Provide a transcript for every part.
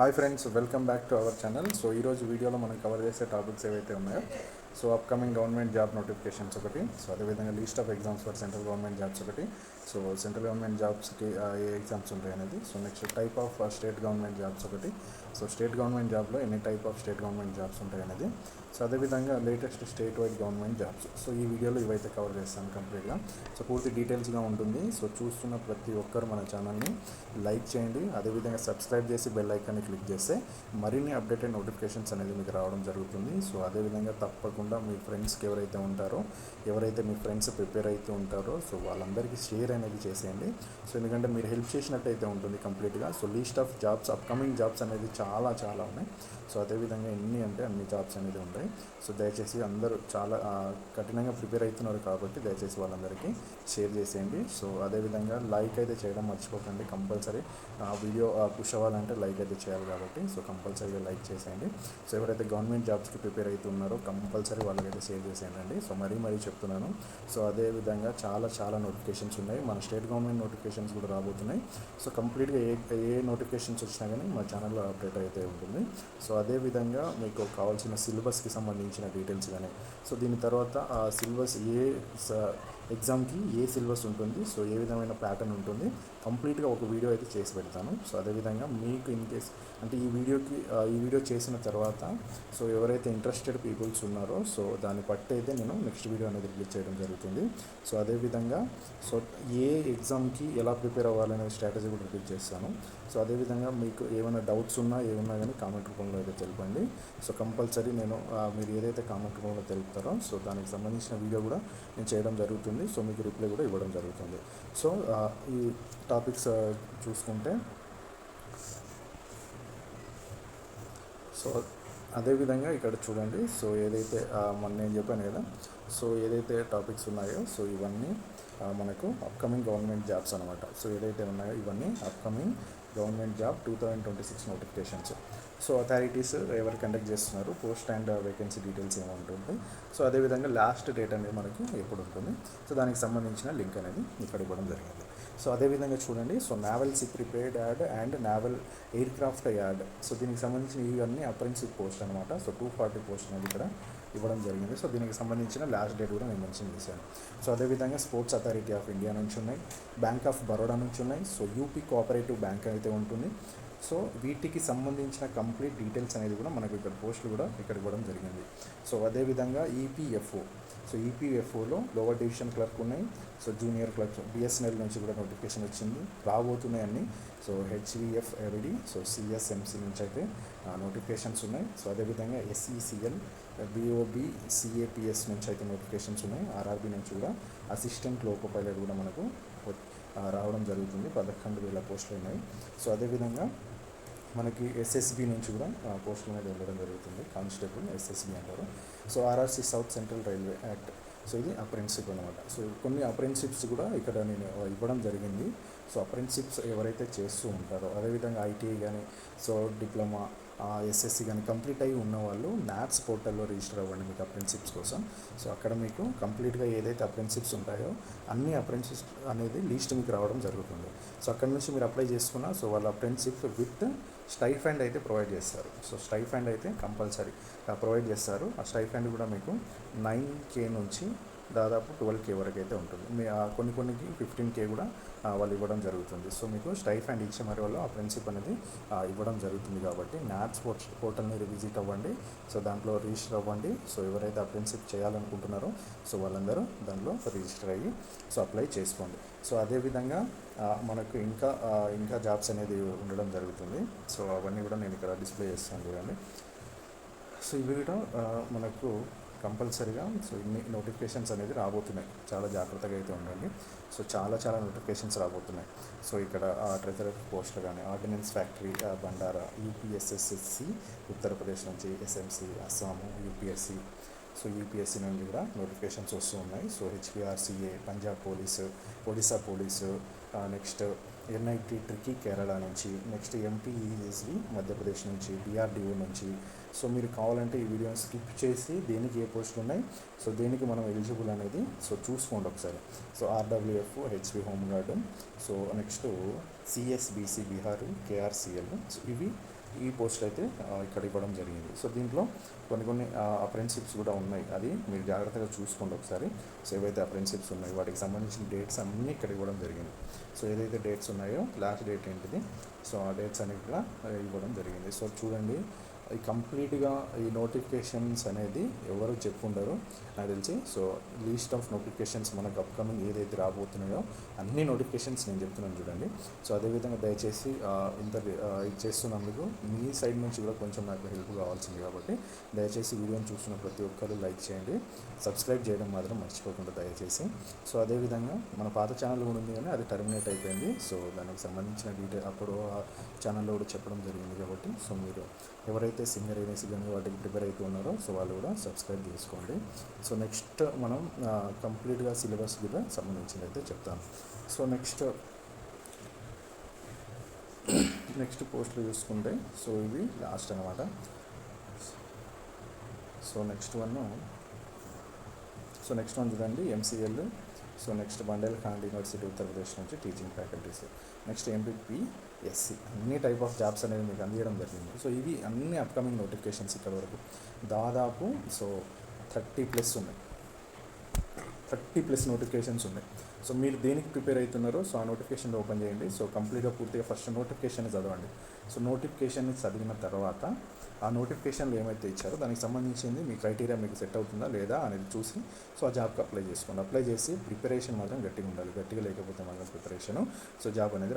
Hi friends, welcome back to our channel. So ఈరోజు వీడియోలో మనం కవర్ చేసే టాపిక్స్ ఏవైతే ఉన్నాయో, so upcoming government job notifications ఒకటి, సో అదేవిధంగా least of exams for central government jobs ఒకటి, సో సెంట్రల్ గవర్నమెంట్ జాబ్స్కి ఏ ఎగ్జామ్స్ ఉంటాయి అనేది, so next type of state government jobs ఒకటి, సో స్టేట్ గవర్నమెంట్ జాబ్లో ఎన్ని type of state government jobs ఉంటాయి అనేది, సో అదేవిధంగా latest state wide government jobs. So ఈ వీడియోలో ఇవైతే కవర్ చేస్తాను కంప్లీట్గా. సో పూర్తి డీటెయిల్స్గా ఉంటుంది. సో చూస్తున్న ప్రతి ఒక్కరు మన ఛానల్ని లైక్ చేయండి, అదేవిధంగా సబ్స్క్రైబ్ చేసి బెల్ ఐకాన్ని క్లిక్ చేస్తే మరిన్ని అప్డేటెడ్ నోటిఫికేషన్స్ అనేది మీకు రావడం జరుగుతుంది. సో అదేవిధంగా తప్పకుండా మీ ఫ్రెండ్స్కి ఎవరైతే మీ ఫ్రెండ్స్ ప్రిపేర్ అవుతూ ఉంటారో సో వాళ్ళందరికీ షేర్ అనేది చేసేయండి. సో ఎందుకంటే మీరు హెల్ప్ చేసినట్టయితే ఉంటుంది కంప్లీట్గా. So least of jobs, upcoming jobs అనేది చాలా చాలా ఉన్నాయి. సో అదేవిధంగా ఎన్ని అంటే అన్ని జాబ్స్ అనేది ఉంటాయి. సో దయచేసి అందరూ చాలా కఠినంగా ప్రిపేర్ అవుతున్నారు కాబట్టి దయచేసి వాళ్ళందరికీ షేర్ చేసేయండి. సో అదేవిధంగా లైక్ అయితే చేయడం మర్చిపోకండి కంపల్సరీ. వీడియో పుష్ అవ్వాలంటే లైక్ అయితే చేయాలి కాబట్టి సో కంపల్సరీగా లైక్ చేసేయండి. సో ఎవరైతే గవర్నమెంట్ జాబ్స్కి ప్రిపేర్ అవుతున్నారో కంపల్సరీ వాళ్ళకైతే షేర్ చేసేయండి. సో మరీ చెప్తున్నాను. సో అదేవిధంగా చాలా నోటిఫికేషన్స్ ఉన్నాయి. మన స్టేట్ గవర్నమెంట్ నోటిఫికేషన్స్ కూడా రాబోతున్నాయి. సో కంప్లీట్గా ఏ నోటిఫికేషన్స్ వచ్చినా కానీ మా ఛానల్లో అప్డేట్ అయితే ఉంటుంది. సో అదేవిధంగా మీకు కావాల్సిన సిలబస్కి సంబంధించిన డీటెయిల్స్ కానీ, సో దీని తర్వాత ఆ సిలబస్ ఎగ్జామ్కి ఏ సిలబస్ ఉంటుంది, సో ఏ విధమైన ప్యాటర్న్ ఉంటుంది, కంప్లీట్గా ఒక వీడియో అయితే చేసి పెడతాను. సో అదేవిధంగా మీకు ఇన్ కేస్ అంటే ఈ వీడియో చేసిన తర్వాత సో ఎవరైతే ఇంట్రెస్టెడ్ పీపుల్స్ ఉన్నారో సో దాన్ని బట్టి అయితే నేను నెక్స్ట్ వీడియో అనేది రిలీజ్ చేయడం జరుగుతుంది. సో అదేవిధంగా సో ఏ ఎగ్జామ్కి ఎలా ప్రిపేర్ అవ్వాలనే స్ట్రాటజీ కూడా రిలీజ్ చేస్తాను. సో అదేవిధంగా మీకు ఏమైనా డౌట్స్ ఏమున్నా కానీ కామెంట్ రూపంలో అయితే తెలపండి. సో కంపల్సరీ నేను మీరు ఏదైతే కామెంట్ రూపంలో తెలుపుతారో సో దానికి సంబంధించిన వీడియో కూడా నేను చేయడం జరుగుతుంది. సో మీకు రిప్లై కూడా ఇవ్వడం జరుగుతుంది. సో ఈ టాపిక్స్ చూసుకుంటే సో అదేవిధంగా ఇక్కడ చూడండి. సో ఏదైతే నేను చెప్పాను కదా, సో ఏదైతే టాపిక్స్ ఉన్నాయో సో ఇవన్నీ మనకు అప్కమింగ్ గవర్నమెంట్ జాబ్స్ అనమాట. సో ఏదైతే ఉన్నాయో ఇవన్నీ upcoming government job 2026 notifications. So authorities ఎవరు కండక్ట్ చేస్తున్నారు, పోస్ట్ అండ్ వేకెన్సీ డీటెయిల్స్ ఏముంటుంది, సో అదేవిధంగా లాస్ట్ డేట్ అనేది మనకి ఎప్పుడు ఉంటుంది, సో దానికి సంబంధించిన లింక్ అనేది ఇక్కడ ఇవ్వడం జరిగింది. సో అదేవిధంగా చూడండి. So naval ship repair yard and naval aircraft yard, so దీనికి సంబంధించిన ఇవన్నీ అప్రెంటిస్షిప్ పోస్ట్ అనమాట. సో 240 పోస్ట్ అనేది ఇక్కడ ఇవ్వడం జరిగింది. సో దీనికి సంబంధించిన లాస్ట్ డేట్ కూడా నేను మెన్షన్ చేశాను. సో అదేవిధంగా స్పోర్ట్స్ అథారిటీ ఆఫ్ ఇండియా నుంచి ఉన్నాయి, బ్యాంక్ ఆఫ్ బరోడా నుంచి ఉన్నాయి, సో యూపీ కోఆపరేటివ్ బ్యాంక్ అయితే ఉంటుంది. సో వీటికి సంబంధించిన కంప్లీట్ డీటెయిల్స్ అనేది కూడా మనకు ఇక్కడ పోస్టులు కూడా ఇక్కడ ఇవ్వడం జరిగింది. సో అదేవిధంగా ఈపీఎఫ్ఓ, సో ఈపీఎఫ్ఓలో లోవర్ డివిజన్ క్లర్క్ ఉన్నాయి, సో జూనియర్ క్లర్క్ బిఎస్ఎన్ఎల్ నుంచి కూడా నోటిఫికేషన్ వచ్చింది, రాబోతున్నాయి అన్నీ. సో హెచ్విఎఫ్ఐడి, సో సిఎస్ఎంసి నుంచి అయితే నోటిఫికేషన్స్ ఉన్నాయి. సో అదేవిధంగా ఎస్ఈసిఎల్, బిఓబి, సిఏపిఎస్ నుంచి అయితే నోటిఫికేషన్స్ ఉన్నాయి. ఆర్ఆర్బి నుంచి కూడా అసిస్టెంట్ లోకో పైలట్ కూడా మనకు రావడం జరుగుతుంది. 11,000 పోస్టులు ఉన్నాయి. సో అదేవిధంగా మనకి ఎస్ఎస్బి నుంచి కూడా పోస్టుల మీద వెళ్ళడం జరుగుతుంది. కానిస్టేబుల్ ఎస్ఎస్బి అంటారు. So RRC south central railway act, so ఇది అప్రెంటిస్షిప్ అనమాట. సో కొన్ని అప్రెంటిస్షిప్స్ కూడా ఇక్కడ నేను ఇవ్వడం జరిగింది. సో అప్రెంటిస్షిప్స్ ఎవరైతే చేస్తూ ఉంటారో, అదేవిధంగా ఐటీఐ కానీ, సో డిప్లొమా, ఎస్ఎస్సి కానీ కంప్లీట్ అయ్యి ఉన్నవాళ్ళు నాట్స్ పోర్టల్లో రిజిస్టర్ అవ్వండి మీకు అప్రెంటిస్షిప్స్ కోసం. సో అక్కడ మీకు కంప్లీట్గా ఏదైతే అప్రెంటిస్షిప్స్ ఉంటాయో అన్ని అప్రెంటిస్షిప్స్ అనేది లిస్ట్ మీకు రావడం జరుగుతుంది. సో అక్కడ నుంచి మీరు అప్లై చేసుకున్నా సో వాళ్ళ అప్రెంటిస్షిప్ విత్ స్టైఫండ్ అయితే ప్రొవైడ్ చేస్తారు. సో స్టైఫండ్ అయితే కంపల్సరీ ప్రొవైడ్ చేస్తారు. ఆ స్టైఫండ్ కూడా మీకు 9K నుంచి దాదాపు 12K వరకు అయితే ఉంటుంది. కొన్నికి 15K కూడా వాళ్ళు ఇవ్వడం జరుగుతుంది. సో మీకు స్టైఫండ్ ఇచ్చే మరి వాళ్ళు అప్రెంటిస్షిప్ అనేది ఇవ్వడం జరుగుతుంది. కాబట్టి నాట్స్ పోర్టల్ని విజిట్ అవ్వండి. సో దాంట్లో రిజిస్టర్ అవ్వండి. సో ఎవరైతే అప్రెంటిస్షిప్ చేయాలనుకుంటున్నారో సో వాళ్ళందరూ దాంట్లో రిజిస్టర్ అయ్యి సో అప్లై చేసుకోండి. సో అదేవిధంగా మనకు ఇంకా జాబ్స్ అనేది ఉండడం జరుగుతుంది. సో అవన్నీ కూడా నేను ఇక్కడ డిస్ప్లే చేస్తాను చూడండి. సో ఇవి కూడా మనకు కంపల్సరీగా సో ఇన్ని నోటిఫికేషన్స్ అనేది రాబోతున్నాయి. చాలా జాగ్రత్తగా అయితే ఉండండి. సో చాలా నోటిఫికేషన్స్ రాబోతున్నాయి. సో ఇక్కడ ట్రెజరర్ పోస్టులు కానీ, ordnance factory Bhandara, UPSSSC Uttar Pradesh నుంచి, SMC Assam, UPSC, so UPSC నుండి కూడా నోటిఫికేషన్స్ వస్తూ ఉన్నాయి. So HPRCA, Punjab police, Odisha police, next NIT Trichy Kerala నుంచి, నెక్స్ట్ ఎంపీఈఎస్వి మధ్యప్రదేశ్ నుంచి, డిఆర్డిఓ నుంచి. సో మీరు కావాలంటే ఈ వీడియోని స్కిప్ చేసి దేనికి ఏ పోస్టులు ఉన్నాయి, సో దేనికి మనం ఎలిజిబుల్ అనేది సో చూసుకోండి ఒకసారి. So RWF, HP home guard, so next CSBC Bihar, KRCL, so ఇవి ఈ పోస్టులు అయితే ఇక్కడ ఇవ్వడం జరిగింది. సో దీంట్లో కొన్ని అప్రెంటిస్షిప్స్ కూడా ఉన్నాయి, అది మీరు జాగ్రత్తగా చూసుకోండి ఒకసారి. సో ఏవైతే అప్రెంటిస్షిప్స్ ఉన్నాయో వాటికి సంబంధించిన డేట్స్ అన్నీ ఇక్కడ ఇవ్వడం జరిగింది. సో ఏదైతే డేట్స్ ఉన్నాయో లాస్ట్ డేట్ ఏంటిది, సో ఆ డేట్స్ అనేవి కూడా ఇవ్వడం జరిగింది. సో చూడండి, ఈ కంప్లీట్గా ఈ నోటిఫికేషన్స్ అనేది ఎవరు చెప్పుండరు నాకు తెలిసి. సో లీస్ట్ ఆఫ్ నోటిఫికేషన్స్ మనకు అప్కమింగ్ ఏదైతే రాబోతున్నాయో అన్ని నోటిఫికేషన్స్ నేను చెప్తున్నాను చూడండి. సో అదేవిధంగా దయచేసి ఇది చేస్తున్నందుకు మీ సైడ్ నుంచి కూడా కొంచెం నాకు హెల్ప్ కావాల్సింది కాబట్టి దయచేసి వీడియోని చూస్తున్న ప్రతి ఒక్కరు లైక్ చేయండి, సబ్స్క్రైబ్ చేయడం మాత్రం మర్చిపోకుండా దయచేసి. సో అదేవిధంగా మన పాత ఛానల్ కూడా ఉంది కానీ అది టర్మినేట్ అయిపోయింది. సో దానికి సంబంధించిన డీటెయిల్ అప్పుడు ఆ ఛానల్లో కూడా చెప్పడం జరిగింది కాబట్టి సో మీరు ఎవరైతే సింగర్ అనేసి కానీ వాటికి ప్రిపేర్ అవుతూ ఉన్నారో సో వాళ్ళు కూడా సబ్స్క్రైబ్ చేసుకోండి. సో నెక్స్ట్ మనం కంప్లీట్గా సిలబస్ కూడా సంబంధించింది అయితే చెప్తాను. సో నెక్స్ట్ పోస్టులు చూసుకుంటే సో ఇవి లాస్ట్ అనమాట. సో నెక్స్ట్ వన్ చూడండి, MCL. So next Bundelkhand university Uttar Pradesh నుంచి టీచింగ్ ఫ్యాకల్టీస్. నెక్స్ట్ ఎంపీపీఎస్సి. అన్ని టైప్ ఆఫ్ జాబ్స్ అనేవి మీకు అందించడం జరిగింది. సో ఇవి అన్ని అప్కమింగ్ నోటిఫికేషన్స్ ఇక్కడ వరకు దాదాపు సో 30+ ఉన్నాయి, 30+ నోటిఫికేషన్స్ ఉన్నాయి. సో మీరు దేనికి ప్రిపేర్ అవుతున్నారో సో ఆ నోటిఫికేషన్ ఓపెన్ చేయండి. సో కంప్లీట్గా పూర్తిగా ఫస్ట్ నోటిఫికేషన్ చదవండి. సో నోటిఫికేషన్ చదివిన తర్వాత ఆ నోటిఫికేషన్లు ఏమైతే ఇచ్చారో దానికి సంబంధించింది మీ క్రైటీరియా మీకు సెట్ అవుతుందా లేదా అనేది చూసి సో ఆ జాబ్కి అప్లై చేసుకోండి. అప్లై చేసి ప్రిపరేషన్ మాత్రం గట్టిగా ఉండాలి, గట్టిగా లేకపోతే మాత్రం ప్రిపరేషను సో జాబ్ అనేది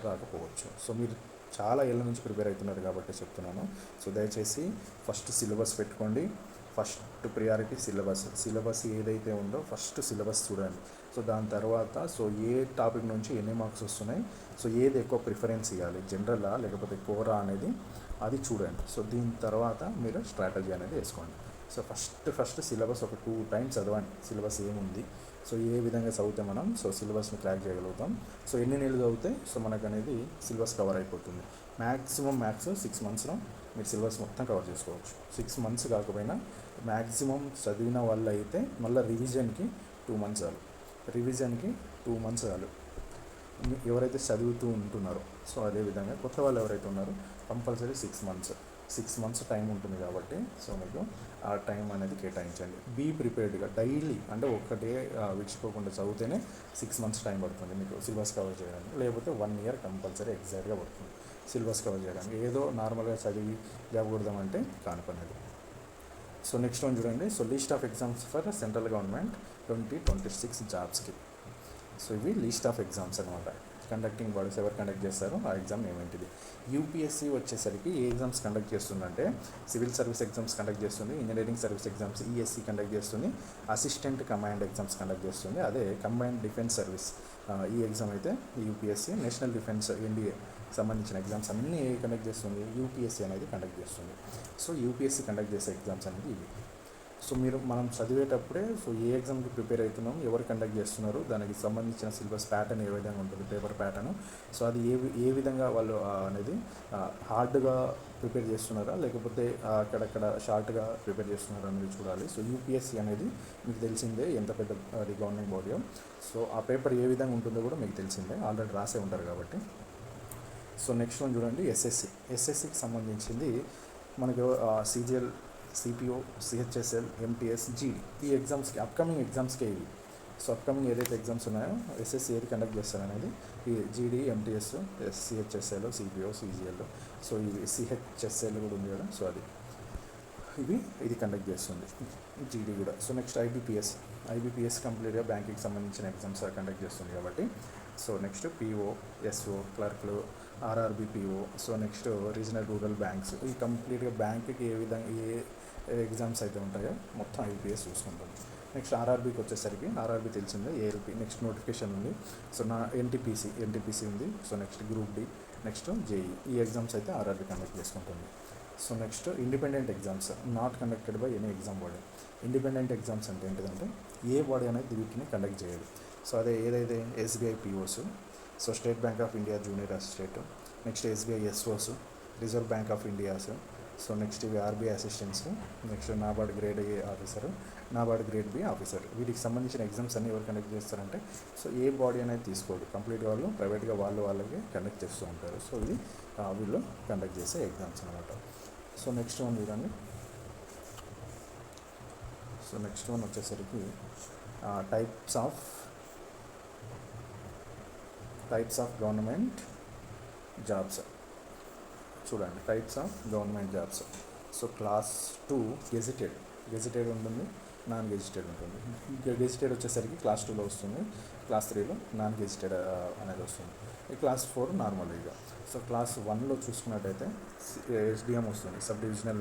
రాకపోవచ్చు. సో మీరు చాలా ఏళ్ళ నుంచి ప్రిపేర్ అవుతున్నారు కాబట్టి చెప్తున్నాను. సో దయచేసి ఫస్ట్ సిలబస్ పెట్టుకోండి. ఫస్ట్ ప్రియారిటీ సిలబస్ ఏదైతే ఉందో ఫస్ట్ సిలబస్ చూడండి. సో దాని తర్వాత సో ఏ టాపిక్ నుంచి ఎన్ని మార్క్స్ వస్తున్నాయి, సో ఏది ఎక్కువ ప్రిఫరెన్స్ ఇవ్వాలి, జనరలా లేకపోతే కోరా అనేది అది చూడండి. సో దీని తర్వాత మీరు స్ట్రాటజీ అనేది వేసుకోండి. సో ఫస్ట్ సిలబస్ ఒక 2 times చదవండి, సిలబస్ ఏముంది, సో ఏ విధంగా చదివితే మనం సో సిలబస్ని క్రాక్ చేయగలుగుతాం, సో ఎన్ని నెలలు చదివితే సో మనకు అనేది సిలబస్ కవర్ అయిపోతుంది. మ్యాక్స్ 6 monthsలో మీరు సిలబస్ మొత్తం కవర్ చేసుకోవచ్చు. 6 months కాకపోయినా మ్యాక్సిమం చదివిన వాళ్ళు అయితే మళ్ళీ రివిజన్కి 2 months చాలు, 2 months చాలు ఎవరైతే చదువుతూ ఉంటున్నారో. సో అదేవిధంగా కొత్త వాళ్ళు ఎవరైతే ఉన్నారో కంపల్సరీ 6 months టైం ఉంటుంది కాబట్టి సో మీకు ఆ టైం అనేది కేటాయించండి. బీ ప్రిపేర్డ్గా డైలీ అంటే ఒక్కటే విడిచిపోకుండా చదివితేనే 6 months టైం పడుతుంది మీకు సిలబస్ కవర్ చేయడానికి, లేకపోతే 1 year కంపల్సరీ ఎగ్జాక్ట్గా పడుతుంది సిలబస్ కవర్ చేయడానికి. ఏదో నార్మల్గా చదివి జాబ్ కొడదామంటే కాని పని అది. సో నెక్స్ట్ వన్ చూడండి, so list of exams for central government 2026 జాబ్స్కి. సో ఇవి లిస్ట్ ఆఫ్ ఎగ్జామ్స్ అనమాట. కండక్టింగ్ బాడీస్ ఎవరు కండక్ట్ చేస్తారో ఆ ఎగ్జామ్ ఏమేంటిది. యూపీఎస్సీ వచ్చేసరికి ఏ ఎగ్జామ్స్ కండక్ట్ చేస్తుందంటే సివిల్ సర్వీస్ ఎగ్జామ్స్ కండక్ట్ చేస్తుంది, engineering service exams ESC conduct చేస్తుంది, అసిస్టెంట్ కమాండ్ ఎగ్జామ్స్ కండక్ట్ చేస్తుంది, అదే కంబైన్డ్ డిఫెన్స్ సర్వీస్ ఈ ఎగ్జామ్ అయితే యూపీఎస్సీ. నేషనల్ డిఫెన్స్ ఎన్డీఏ సంబంధించిన ఎగ్జామ్స్ అన్నీ కండక్ట్ చేస్తుంది, యూపీఎస్సీ అనేది కండక్ట్ చేస్తుంది. సో యూపీఎస్సీ కండక్ట్ చేసే ఎగ్జామ్స్ అనేది ఇవి. సో మనం చదివేటప్పుడే సో ఏ ఎగ్జామ్కి ప్రిపేర్ అవుతున్నాం, ఎవరు కండక్ట్ చేస్తున్నారు, దానికి సంబంధించిన సిలబస్ ప్యాటర్న్ ఏ విధంగా ఉంటుంది, పేపర్ ప్యాటర్న్, సో అది ఏ విధంగా వాళ్ళు అనేది హార్డ్గా ప్రిపేర్ చేస్తున్నారా లేకపోతే అక్కడక్కడ షార్ట్గా ప్రిపేర్ చేస్తున్నారా అనేది చూడాలి. సో యూపీఎస్సీ అనేది మీకు తెలిసిందే ఎంత పెద్ద అది గవర్నమెంట్ బాడీ. సో ఆ పేపర్ ఏ విధంగా ఉంటుందో కూడా మీకు తెలిసిందే, ఆల్రెడీ రాసే ఉంటారు కాబట్టి. సో నెక్స్ట్ వన్ చూడండి, ఎస్ఎస్సికి సంబంధించింది మనకు సిజిఎల్, సిపిఓ, సిహెచ్ఎస్ఎల్, ఎంటీఎస్, జీడీ ఈ ఎగ్జామ్స్కి అప్కమింగ్ ఎగ్జామ్స్కే ఇవి. సో అప్కమింగ్ ఏదైతే ఎగ్జామ్స్ ఉన్నాయో ఎస్ఎస్సి ఏది కండక్ట్ చేస్తారనేది ఈ జీడీ, MTS, CHSL, CPO, CGL, so ఇవి సిహెచ్ఎస్ఎల్ కూడా ఉంది కదా, సో ఇది కండక్ట్ చేస్తుంది జీడీ కూడా. సో నెక్స్ట్ ఐబీపీఎస్ కంప్లీట్గా బ్యాంకింగ్కి సంబంధించిన ఎగ్జామ్స్ కండక్ట్ చేస్తుంది కాబట్టి. సో నెక్స్ట్ పిఓ, ఎస్ఓ, క్లర్క్లు, RRB PO, so next regional rural banks, ఈ కంప్లీట్గా బ్యాంక్కి ఏ విధంగా ఏ ఎగ్జామ్స్ అయితే ఉంటాయో మొత్తం ఐబీపీఎస్ చూసుకుంటుంది. నెక్స్ట్ ఆర్ఆర్బీకి వచ్చేసరికి ఆర్ఆర్బీ తెలిసిందే, ఏఎల్పీ నెక్స్ట్ నోటిఫికేషన్ ఉంది. సో ఎన్టీపీసీ ఉంది. So next group D, next JE ఈ ఎగ్జామ్స్ అయితే ఆర్ఆర్బీ కండక్ట్ చేసుకుంటుంది. So next independent exams not conducted by any exam body. Independent exams అంటే ఏంటిదంటే ఏ బాడీ అనేది వీటిని కండక్ట్ చేయదు. సో అదే ఏదైతే SBI POs, so State Bank of India junior assistant, next SBI SOs, Reserve Bank of India's, so next ఇవి RBI assistants, next NABARD grade A officer, NABARD grade B officer. వీటికి సంబంధించిన exams అన్ని ఎవరు conduct చేస్తారంటే so ఏ body అనేది తీసుకోడు, complete వాళ్ళు ప్రైవేట్గా వాళ్ళకి కండక్ట్ చేస్తూ ఉంటారు. సో ఇది వీళ్ళు కండక్ట్ చేసే ఎగ్జామ్స్ అనమాట. సో నెక్స్ట్ వన్ చూడండి. సో నెక్స్ట్ వన్ వచ్చేసరికి టైప్స్ ఆఫ్ గవర్నమెంట్ జాబ్స్. చూడండి, types of government jobs. So class 2 gazetted ఉంటుంది, నాన్ గెజిటెడ్ ఉంటుంది. గెజిటెడ్ వచ్చేసరికి క్లాస్ 2లో వస్తుంది, క్లాస్ 3లో నాన్ గెజిటెడ్ అనేది వస్తుంది. ఈ క్లాస్ 4 నార్మల్గా. సో క్లాస్ 1లో చూసుకున్నట్టయితే ఎస్డిఎం వస్తుంది, సబ్ డివిజనల్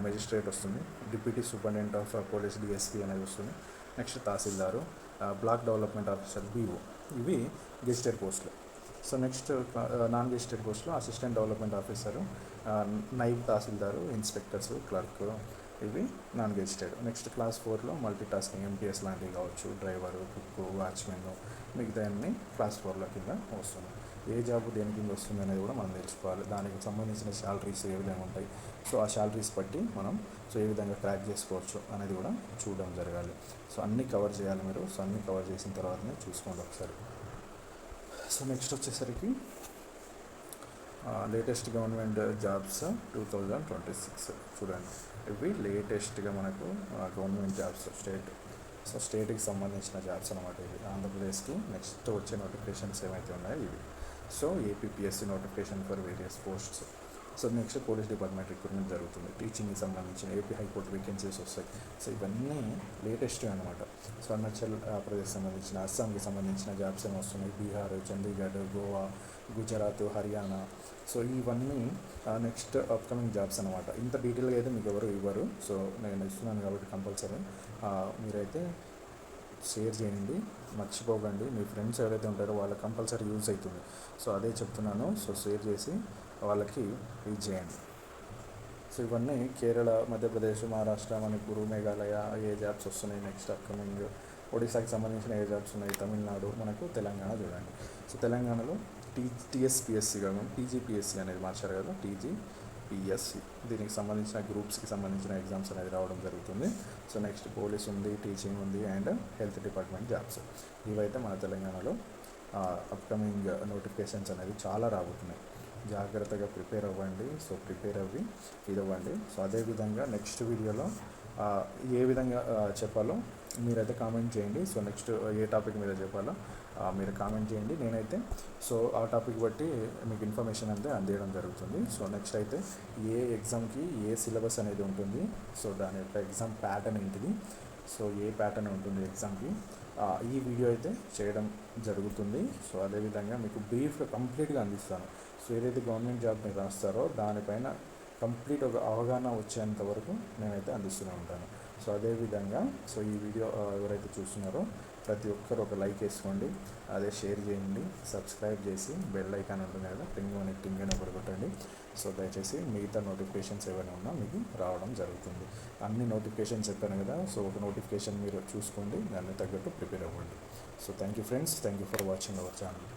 మెజిస్ట్రేట్ వస్తుంది, deputy superintendent of police DSP అనేది వస్తుంది. Next tahsildar, block development officer BO, ఇవి గెజిటెడ్ పోస్టులు. సో నెక్స్ట్ నాన్ గెజిటెడ్ పోస్టులో assistant development officer, naib tahsildar, inspectors, clerk, ఇవి నాన్ గెజిటెడ్. నెక్స్ట్ క్లాస్ 4లో మల్టీ టాస్కింగ్, ఎంటీఎస్ లాంటివి కావచ్చు, డ్రైవరు, కుక్, వాచ్మెన్, మిగతా అన్ని క్లాస్ 4లో కింద వస్తుంది. ఏ జాబ్ దేని కింద వస్తుంది అనేది కూడా మనం తెలుసుకోవాలి. దానికి సంబంధించిన శాలరీస్ ఏ విధంగా ఉంటాయి, సో ఆ శాలరీస్ బట్టి మనం సో ఏ విధంగా క్రాక్ చేసుకోవచ్చు అనేది కూడా చూడడం జరగాలి. సో అన్నీ కవర్ చేయాలి మీరు. సో అన్నీ కవర్ చేసిన తర్వాతనే చూసుకోండి ఒకసారి. సో నెక్స్ట్ వచ్చేసరికి లేటెస్ట్ గవర్నమెంట్ జాబ్స్ 2026. చూడండి, ఇవి లేటెస్ట్గా మనకు గవర్నమెంట్ జాబ్స్ స్టేట్కి సంబంధించిన జాబ్స్ అనమాట. ఇవి ఆంధ్రప్రదేశ్కి నెక్స్ట్ వచ్చే నోటిఫికేషన్స్ ఏమైతే ఉన్నాయో ఇవి. So APPSC notification for various posts. So next police department recruitment జరుగుతుంది, టీచింగ్కి సంబంధించిన ఏపీ హైకోర్టు వేకెన్సీస్ వస్తాయి. సో ఇవన్నీ లేటెస్ట్ అనమాట. సో అరుణాచల్ ప్రదేశ్ సంబంధించిన, అస్సాంకి సంబంధించిన జాబ్స్ ఏమి వస్తున్నాయి, బీహార్, చండీగఢ్, గోవా, గుజరాత్, హర్యానా. సో ఇవన్నీ నెక్స్ట్ అప్కమింగ్ జాబ్స్ అనమాట. ఇంత డీటెయిల్గా అయితే మీకు ఎవరు ఇవ్వరు. సో నేను ఇస్తున్నాను కాబట్టి కంపల్సరీ మీరైతే షేర్ చేయండి, మర్చిపోకండి. మీ ఫ్రెండ్స్ ఎవరైతే ఉంటారో వాళ్ళకి కంపల్సరీ యూజ్ అవుతుంది. సో అదే చెప్తున్నాను. సో షేర్ చేసి వాళ్ళకి యూజ్ చేయండి. సో ఇవన్నీ కేరళ, మధ్యప్రదేశ్, మహారాష్ట్ర, మణిపూర్, మేఘాలయ ఏ జాబ్స్ వస్తున్నాయి నెక్స్ట్ అప్కమింగ్. ఒడిశాకి సంబంధించిన ఏ జాబ్స్ ఉన్నాయి, తమిళనాడు, మనకు తెలంగాణ చూడండి. సో తెలంగాణలో టీఎస్పిఎస్సి కాకుండా టీజీపీఎస్సి అనేది మార్చారు కదా, టీజీపీఎస్సి. దీనికి సంబంధించిన గ్రూప్స్కి సంబంధించిన ఎగ్జామ్స్ అనేది రావడం జరుగుతుంది. సో నెక్స్ట్ పోలీస్ ఉంది, టీచింగ్ ఉంది, అండ్ హెల్త్ డిపార్ట్మెంట్ జాబ్స్. ఇవైతే మన తెలంగాణలో అప్కమింగ్ నోటిఫికేషన్స్ అనేది చాలా రాబోతున్నాయి. జాగ్రత్తగా ప్రిపేర్ అవ్వండి. సో ప్రిపేర్ అవ్వి ఇవ్వండి. సో అదేవిధంగా నెక్స్ట్ వీడియోలో ఏ విధంగా చెప్పాలో మీరైతే కామెంట్ చేయండి. సో నెక్స్ట్ ఏ టాపిక్ మీద చెప్పాలో మీరు కామెంట్ చేయండి. నేనైతే సో ఆ టాపిక్ బట్టి మీకు ఇన్ఫర్మేషన్ అంతే అందేయడం జరుగుతుంది. సో నెక్స్ట్ అయితే ఏ ఎగ్జామ్కి ఏ సిలబస్ అనేది ఉంటుంది, సో దాని యొక్క ఎగ్జామ్ ప్యాటర్న్ ఏంటిది, సో ఏ ప్యాటర్న్ ఉంటుంది ఎగ్జామ్కి, ఈ వీడియో అయితే చేయడం జరుగుతుంది. సో అదేవిధంగా మీకు బ్రీఫ్గా కంప్లీట్గా అందిస్తాను. సో ఏదైతే గవర్నమెంట్ జాబ్ మీరు రాస్తారో దానిపైన కంప్లీట్ ఒక అవగాహన వచ్చేంత వరకు నేనైతే అందిస్తూనే ఉంటాను. సో అదేవిధంగా సో ఈ వీడియో ఎవరైతే చూస్తున్నారో ప్రతి ఒక్కరు ఒక లైక్ వేసుకోండి, అదే షేర్ చేయండి, సబ్స్క్రైబ్ చేసి బెల్ ఐకాన్ ఉంటుంది కదా, టింగ్ అని ఒకటి కొట్టండి. సో దయచేసి మిగతా నోటిఫికేషన్స్ ఏమైనా ఉన్నా మీకు రావడం జరుగుతుంది. అన్ని నోటిఫికేషన్స్ చెప్పాను కదా, సో ఒక నోటిఫికేషన్ మీరు చూసుకోండి, దాన్ని తగ్గట్టు ప్రిపేర్ అవ్వండి. So thank you friends, thank you for watching our channel.